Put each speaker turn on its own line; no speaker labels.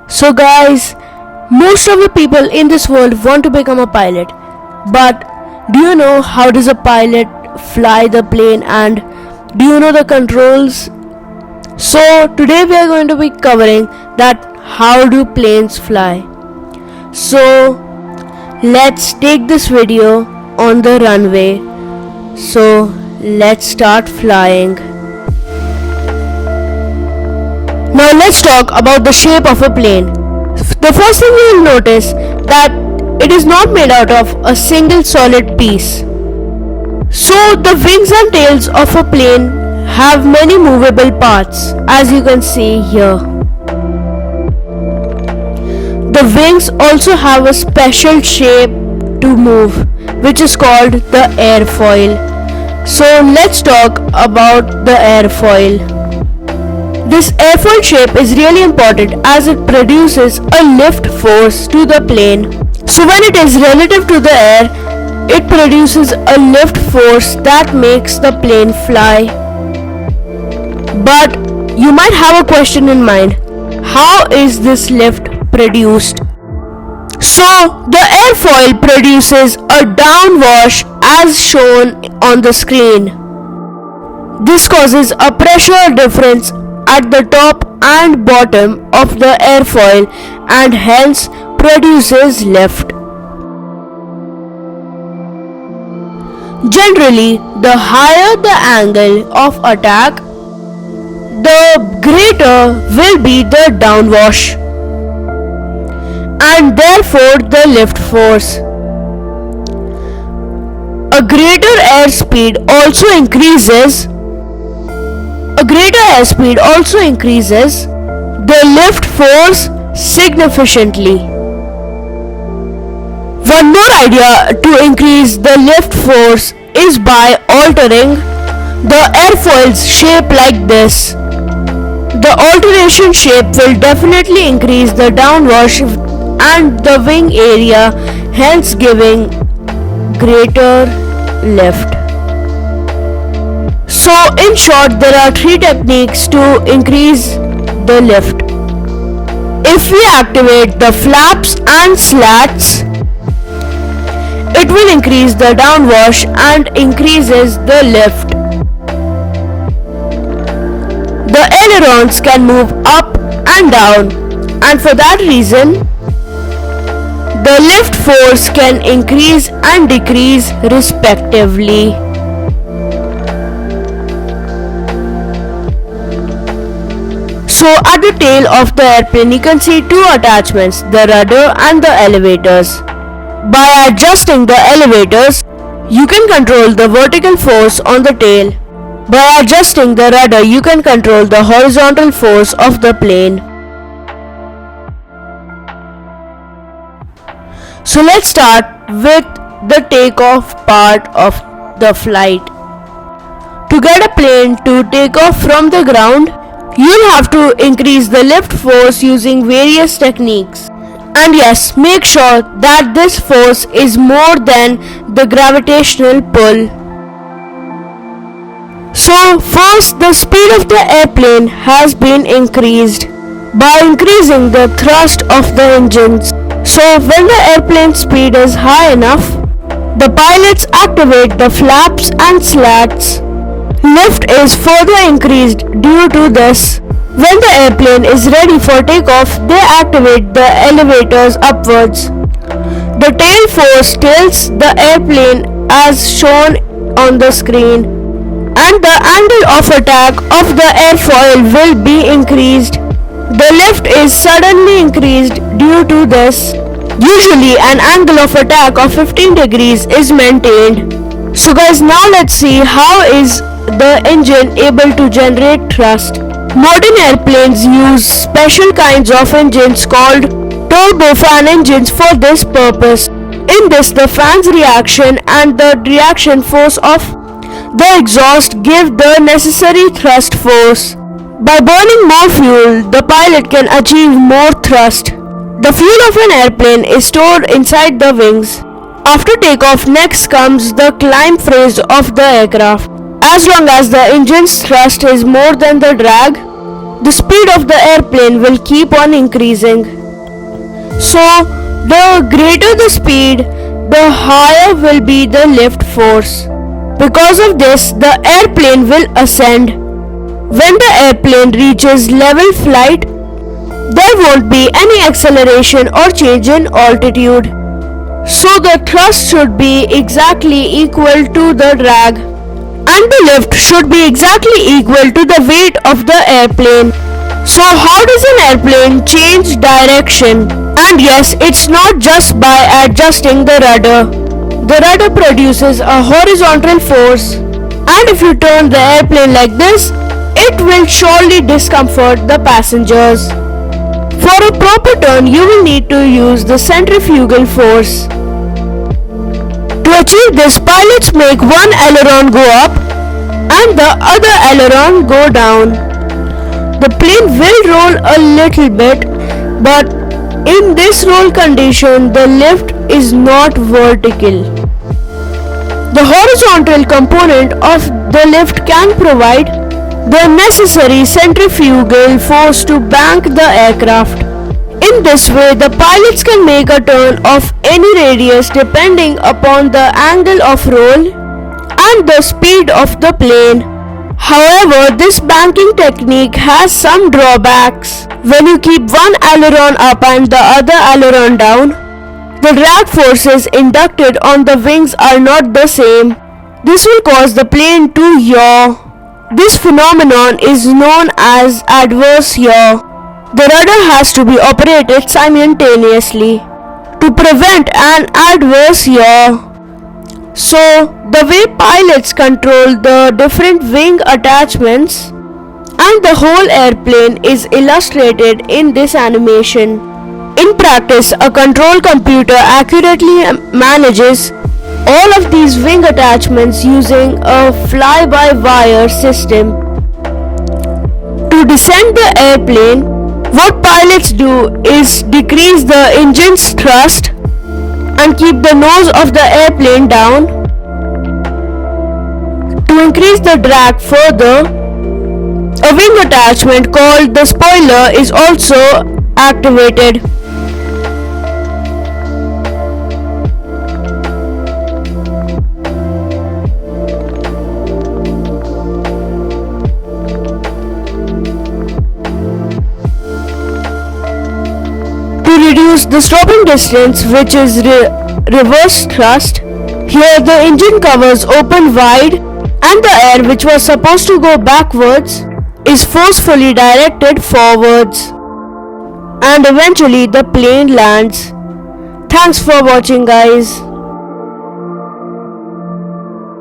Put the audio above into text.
So guys, most of the people in this world want to become a pilot. But do you know how does a pilot fly the plane, and do you know the controls? So today we are going to be covering that how do planes fly. So let's take this video on the runway. So let's start flying. Now let's talk about the shape of a plane. The first thing you will notice that it is not made out of a single solid piece. So the wings and tails of a plane have many movable parts, as you can see here. The wings also have a special shape to move, which is called the airfoil. So let's talk about the airfoil. This airfoil shape is really important as it produces a lift force to the plane. So when it is relative to the air, it produces a lift force that makes the plane fly. But you might have a question in mind. How is this lift produced? So the airfoil produces a downwash as shown on the screen. This causes a pressure difference at the top and bottom of the airfoil and hence produces lift. Generally, the higher the angle of attack, the greater will be the downwash and therefore the lift force. A greater airspeed also increases the lift force significantly. One more idea to increase the lift force is by altering the airfoil's shape like this. The alteration shape will definitely increase the downwash and the wing area, hence giving greater lift. So in short, there are three techniques to increase the lift. If we activate the flaps and slats, it will increase the downwash and increases the lift. The ailerons can move up and down, and for that reason, the lift force can increase and decrease respectively. So at the tail of the airplane you can see two attachments, the rudder and the elevators. By adjusting the elevators, you can control the vertical force on the tail. By adjusting the rudder, you can control the horizontal force of the plane. So let's start with the takeoff part of the flight. To get a plane to take off from the ground, you'll have to increase the lift force using various techniques. And yes, make sure that this force is more than the gravitational pull. So first, the speed of the airplane has been increased by increasing the thrust of the engines. So when the airplane speed is high enough, the pilots activate the flaps and slats. Lift is further increased due to this. When the airplane is ready for takeoff, they activate the elevators upwards. The tail force tilts the airplane as shown on the screen, and the angle of attack of the airfoil will be increased. The lift is suddenly increased due to this. Usually an angle of attack of 15 degrees is maintained. So guys, now let's see how is the engine able to generate thrust. Modern airplanes use special kinds of engines called turbofan engines for this purpose. In this, the fan's reaction and the reaction force of the exhaust give the necessary thrust force. By burning more fuel, the pilot can achieve more thrust. The fuel of an airplane is stored inside the wings. After takeoff, next comes the climb phase of the aircraft. As long as the engine's thrust is more than the drag, the speed of the airplane will keep on increasing. So, the greater the speed, the higher will be the lift force. Because of this, the airplane will ascend. When the airplane reaches level flight, there won't be any acceleration or change in altitude. So the thrust should be exactly equal to the drag, and the lift should be exactly equal to the weight of the airplane. So how does an airplane change direction? And yes, it's not just by adjusting the rudder. The rudder produces a horizontal force, and if you turn the airplane like this, it will surely discomfort the passengers. For a proper turn, you will need to use the centrifugal force. To achieve this, pilots make one aileron go up and the other aileron go down. The plane will roll a little bit, but in this roll condition, the lift is not vertical. The horizontal component of the lift can provide the necessary centrifugal force to bank the aircraft. In this way, the pilots can make a turn of any radius depending upon the angle of roll and the speed of the plane. However, this banking technique has some drawbacks. When you keep one aileron up and the other aileron down, the drag forces inducted on the wings are not the same. This will cause the plane to yaw. This phenomenon is known as adverse yaw. The rudder has to be operated simultaneously to prevent an adverse yaw. So, the way pilots control the different wing attachments and the whole airplane is illustrated in this animation. In practice, a control computer accurately manages all of these wing attachments using a fly-by-wire system. To descend the airplane, what pilots do is decrease the engine's thrust and keep the nose of the airplane down. To increase the drag further, a wing attachment called the spoiler is also activated. To reduce the stopping distance, which is reverse thrust, here the engine covers open wide and the air which was supposed to go backwards is forcefully directed forwards, and eventually the plane lands. Thanks for watching, guys.